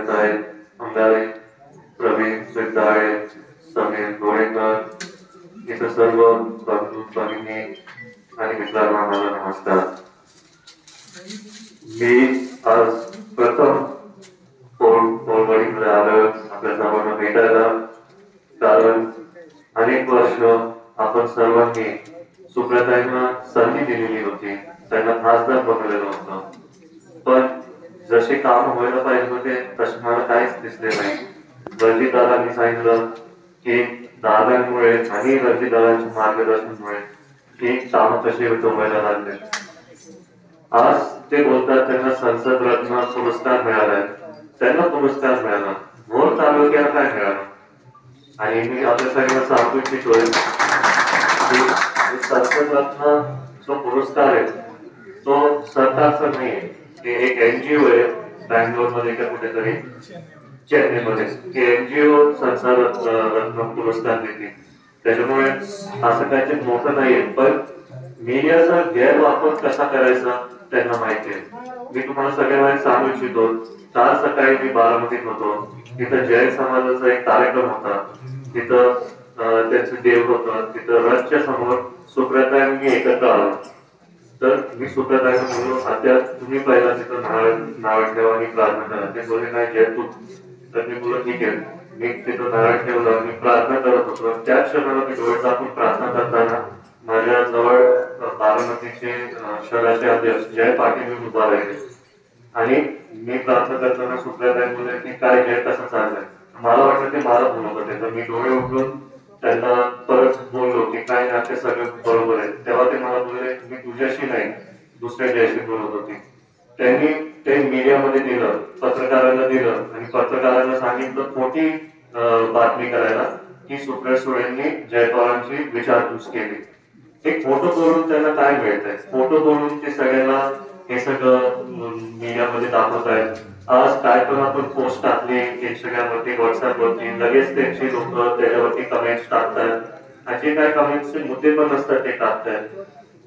आहेत अंगारे, प्रवीण सिद्धाळे, समीर गोळेकर इथं सर्व बंधू भगिनी आणि मित्रांना माझा नमस्कार. मी आज प्रथम पोळवडीकडे आलो आपल्या सर्वांना भेटायला, कारण अनेक वर्ष आपण सर्वांनी सुप्रताईंना संधी दिलेली होती, त्यांना खासदार बनवलेलं होतं, पण जसे काम व्हायला पाहिजे होते तसे मला काहीच दिसले नाही. रणजितदादांनी सांगितलं की दादांमुळे आणि रणजितदादांच्या मार्गदर्शनामुळे ही काम कशी व्हायला लागले. आज ते बोलतात त्यांना संसद रत्न पुरस्कार मिळालाय, त्यांना पुरस्कार मिळाला, भोर तालुक्याला काय मिळालं. आणि मी आपल्या सगळ्यांना सांगू इच्छितोय की संसद रत्न जो पुरस्कार आहे तो सरकारचा नाही, ते एक एनजीओ आहे बँगलोर मध्ये का कुठेतरी चेन्नईमध्ये, की एनजीओ संसद रत्न पुरस्कार देते. त्याच्यामुळे असं काहीतरी मोठं नाहीये, पण मीडियाचा गैरवापर कसा करायचा त्यांना माहिती आहे. मी तुम्हाला सगळ्यांना सांगू इच्छितो, काल सकाळी मी बारामतीत होतो, तिथं जैन समाजाचा एक कार्यक्रम होता, तिथं त्यांचं देव होतं, तिथं रथच्या समोर सुप्रताईंनी एकत्र आलो. तर मी सुप्रताईंना बोललो, आता तुम्ही पहिला तिथं नाव ठेवा आणि प्रार्थना करा. ते बोलले नाही जय तू. तर मी बोललो ठीक आहे. मी तिथं नाव ठेवलं, मी प्रार्थना करत होतो. त्या क्षणाला मी डोळे टाकून प्रार्थना करताना माझ्या जवळ बारामतीचे शहराचे अध्यक्ष जय पाटील मी उभा राहिले आणि मी प्रार्थना करताना सुप्रताई बोलले की काय जय कसं चाललंय. मला वाटलं ते मला बोलत होते, तर मी डोळे उघडून त्यांना परत बोललो की काय नाते सगळं बरोबर आहे. तेव्हा ते मला बोलले मी तुझ्याशी नाही दुसऱ्या जयाशी बोलत होती. त्यांनी ते मीडियामध्ये दिलं, पत्रकारांना दिलं आणि पत्रकारांना सांगितलं खोटी बातमी करायला की सुप्रिया सुळेंनी जय पवारांची विचारपूस केली. एक फोटो करून त्यांना काय मिळतंय, फोटो करून ते सगळ्यांना हे सगळं मीडियामध्ये दाखवत आहेत. आज काय पण आपण पोस्ट टाकले इंस्टाग्रामवरती व्हॉट्सअपवरती, लगेच त्यांची लोक त्याच्यावरती कमेंट्स टाकतात आणि जे काय कमेंट्सचे मुद्दे पण असतात ते टाकतात.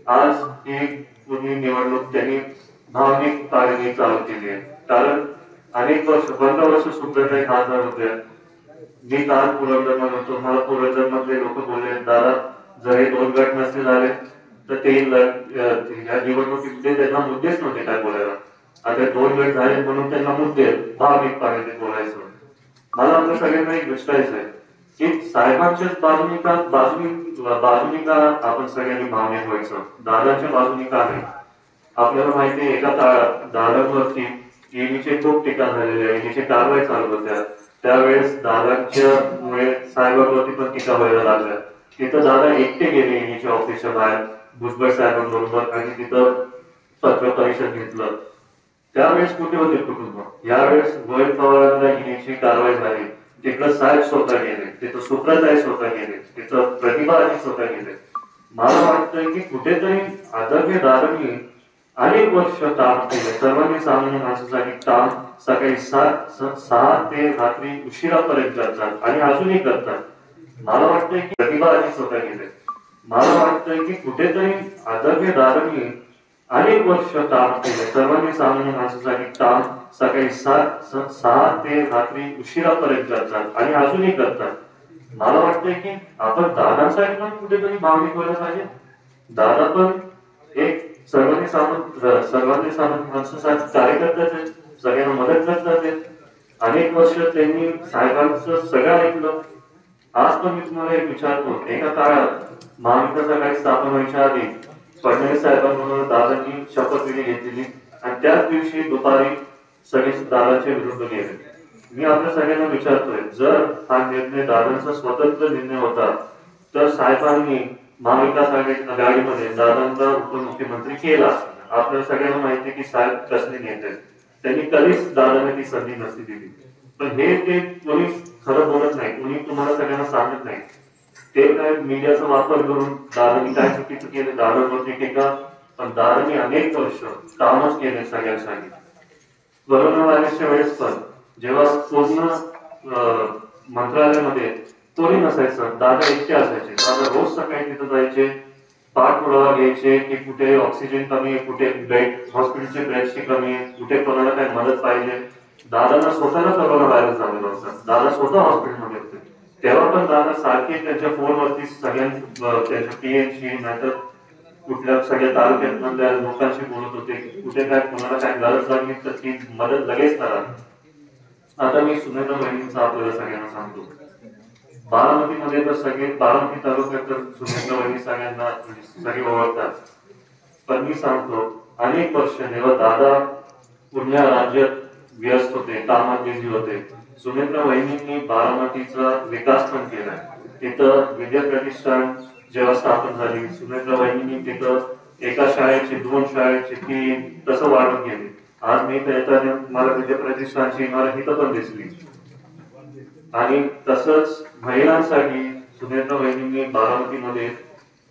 आज ही पूर्ण निवडणूक त्यांनी भावनिक पाळणी चालू केली आहे, कारण अनेक वर्ष 15 वर्ष सुप्रियाताई खासदार होत्या. मी काल पुरंदर होतो, मला पुरंदर मधले लोक बोलले दादा जर हे 2 गट नसते झाले तर ते या निवडणुकीमध्ये त्यांना मुद्देच नव्हते काय बोलायला. आता 2 गट झाले म्हणून त्यांना मुद्दे भावनिक पाळणी बोलायचं. मला आपल्या सगळ्यांना एक विचारायचं आहे की साहेबांच्याच बाजूनी का आपण सगळ्यांनी भावनिक व्हायचं, दादांच्या बाजूनी का नाही. आपल्याला माहिती आहे एका काळात दादांवरती ईडीची खूप टीका झालेली आहे, ईडीची कारवाई चालू होत्या. त्यावेळेस दादांच्या मुळे साहेबांवरती पण टीका व्हायला लागल्या. तिथं दादा एकटे गेले ईडीच्या ऑफिसच्या बाहेर भुजबळ साहेबांबरोबर आणि तिथं पत्र परिषद घेतलं. त्यावेळेस कुठे होते कुटुंब. यावेळेस गोयल पवारांना ईडीची कारवाई झाली, तिथलं साहेब स्वतः गेले, तिथं सुप्रताई स्वतः गेले, तिथं प्रतिभाजी स्वतः गेले. मला वाटतंय की कुठेतरी आदरणीय दादांनी अनेक वर्ष काम केले, सर्वांनी सामान्य माणसासाठी काम सकाळी 6 ते रात्री उशिरापर्यंत करतात आणि अजूनही करतात. मला वाटतंय की प्रतिभाजी स्वतः गेले. मला वाटतंय की कुठेतरी आदरणीय दादांनी अनेक वर्ष काम केले, सर्वांनी सामान्य माणसासाठी काम सकाळी 6 ते रात्री उशिरापर्यंत करतात आणि अजूनही करतात. मला वाटतंय की आपण दादांसाठी पण कुठेतरी भावनिक व्हायला पाहिजे. दादा पण एक सर्वांनी सामान्य माणसासाठी कार्यकर्त्याच आहेत, सगळ्यांना मदत करतात. अनेक वर्ष त्यांनी साहेबांचं सगळं ऐकलं. आज पण मी तुम्हाला एक विचारतो, एका काळात महाविकास आघाडी स्थापन व्हायच्या आधी फडणवीस साहेबांबरोबर दादांनी शपथविधी घेतलेली आणि त्याच दिवशी दुपारी सगळे दादांच्या विरुद्ध गेले. मी आपल्या सगळ्यांना विचारतोय, जर हा निर्णय दादांचा स्वतंत्र निर्णय होता तर साहेबांनी महाविकास आघाडीमध्ये दादांचा उपमुख्यमंत्री केला. आपल्याला सगळ्यांना माहिती की साहेब कसले नेते, त्यांनी कधीच दादांना ती संधी नसती दिली. पण हे ते कोणी खरं बोलत नाही, कोणी तुम्हाला सगळ्यांना सांगत नाही. ते काय मीडियाचा वापर करून दादांनी काय चुकीचं केलं, दादांवरती टीका. पण दादांनी अनेक वर्ष कामच केले सगळ्यांसाठी. कोरोना व्हायरसच्या वेळेस पण जेव्हा पूर्ण मंत्रालयामध्ये कोणी नसायचं, दादा एकटे असायचे. दादा रोज सकाळी तिथं जायचे, पाठपुरावा घ्यायचे की कुठे ऑक्सिजन कमी आहे, कुठे बेड हॉस्पिटलचे बेडची कमी आहे, कुठे कोणाला काय मदत पाहिजे. दादांना स्वतःला करोना व्हायरस झालेला होता, दादा स्वतः हॉस्पिटलमध्ये होते, तेव्हा पण दादा सारखे त्यांच्या फोनवरती त्यांच्या पीएमसी नाहीतर कुठल्या सगळ्या तालुक्यातल्या लोकांशी बोलत होते, कुठे काय कोणाला काय गरज लागली तर ती मदत लगेच करा. आता मी सुनेत्रा वहिनींचा आपल्याला सगळ्यांना सांगतो, बारामतीमध्ये तर सगळे, बारामती तालुक्यात तर सुनेत्रा वहिनी सगळ्यांना सगळे ओळखतात. पण मी सांगतो, अनेक वर्ष जेव्हा दादा पुण्या राज्यात व्यस्त होते, कामात बिझी होते, सुनेत्रा वहिनींनी बारामतीचा विकास पण केला. तिथं विद्या प्रतिष्ठान जेव्हा स्थापन झाली, सुनेत्रा वहिनींनी तिथं एका शाळेची 2 शाळेची ती तसं वाढवून गेली. आज मी येताना मला विद्या प्रतिष्ठानची इमारत इथं पण दिसली. आणि तसंच महिलांसाठी सुनेत्रा वहिनींनी बारामतीमध्ये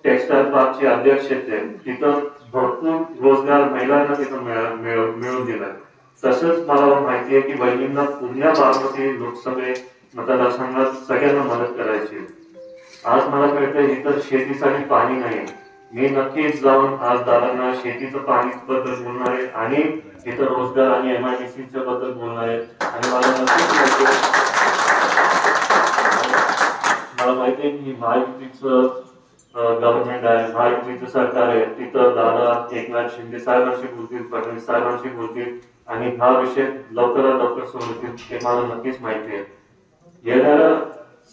टेक्सटाईल पार्कचे अध्यक्ष आहेत, तिथं भरपूर रोजगार महिलांना तिथं मिळवून दिलाय. तसंच मला माहिती आहे की वहिनींना पुण्या बारामती लोकसभे मतदारसंघात सगळ्यांना मदत करायची. आज मला कळतं इथं शेतीसाठी पाणी नाही. मी नक्कीच जाऊन आज दादांना शेतीचं पाणी बद्दल बोलणार आहे आणि इथं रोजगार आणि MIDCच्या बद्दल बोलणार आहे. आणि मला माहिती आहे की महायुतीचं गव्हर्नमेंट आहे, महायुतीचं सरकार आहे, तिथं दादा एकनाथ शिंदे साहेबांशी बोलतील, फडणवीस साहेबांशी बोलतील आणि हा विषय लवकरात लवकर सोडवतील हे मला नक्कीच माहिती आहे. येणाऱ्या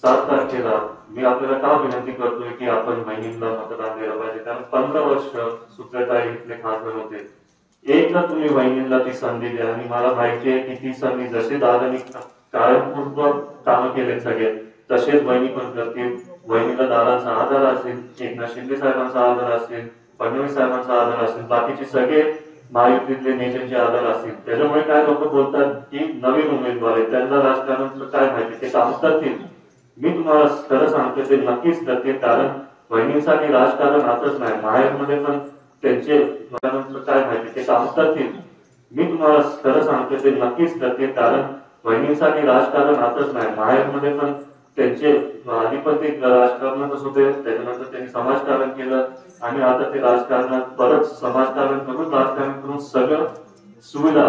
7 तारखेला मी आपल्याला का विनंती करतोय की आपण बहिणींना मतदान द्यायला पाहिजे, कारण 15 वर्ष सुप्रियाताई इथले खासदार होते. एकदा तुम्ही बहिणींना ती संधी द्या. आणि मला माहिती आहे की ती संधी जसे दादांनी कायमपूर्वक कामं केले सगळे, तसेच बहिणी पण करतील. बहिणीला दादांचा आधार असेल, एकनाथ शिंदे साहेबांचा आधार असेल, फडणवीस साहेबांचा आधार असेल, बाकीचे सगळे महायुतीतले नेत्यांचे आधार असतील. त्याच्यामुळे काय लोक बोलतात की नवीन उमेदवार आहे, त्यांना राजकारणातलं काय माहिती, ते काम करतील. मी तुम्हाला खरं सांगतो ते नक्कीच करतील, कारण बहिणींसाठी राजकारण आताच नाही, माहेरमध्ये पण त्यांचे काय माहिती, ते काम करतील. मी तुम्हाला खरं सांगतो ते नक्कीच करतील, कारण बहिणींसाठी राजकारण आताच नाही, माहेरमध्ये पण त्यांचे आधी पण ते राजकारणातच होते, त्याच्यानंतर त्यांनी समाजकारण केलं आणि आता ते राजकारणात परत समाजकारण करून राजकारण करून सगळं सुविधा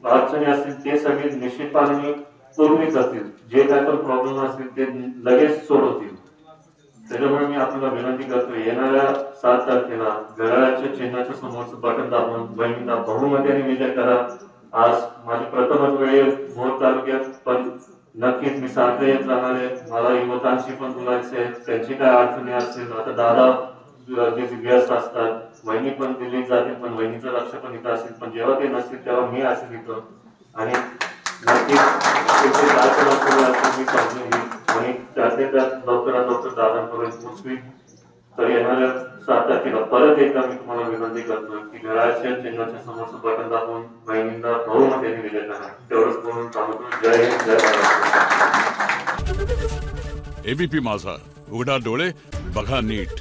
अडचणी असतील ते सगळे निश्चितपणे पूर्ण करतील. जे काय पण प्रॉब्लेम असतील ते लगेच सोडवतील. त्याच्यामुळे मी आपल्याला विनंती करतो, येणाऱ्या 7 तारखेला घड्याळाच्या चिन्हाच्या समोरचं बटन दाबून बहिणींना बहुमताने विजय करा. आज माझी प्रथमच वेळ भोर तालुक्यात, पण नक्कीच मी सारखं येत राहणार आहे. मला युवकांशी पण बोलायचं आहे, त्यांची काय अडचणी असतील. आता दादा व्यस्त असतात, वहिनी पण दिल्लीत जातील, पण वहिनीचं लक्ष पण इथं असेल, पण जेव्हा ते नसतील तेव्हा मी असेल इथं. आणि नक्कीच काय पण असेल मी समजून घेईन आणि त्यातल्या त्यात लवकरात लवकर दादांपर्यंत पोहोचवी. तर येणाऱ्या 7 तारखेला परत एकदा मी तुम्हाला विनंती करतो की घड्याळाच्या चिन्हाच्या समोरचं बटन दाबून बहिणींना बहुमताने विजय करा. तेवढंच बोलून सांगतो. जय हिंद, जय महाराष्ट्र. ABP माझा, उघडा डोळे बघा नीट.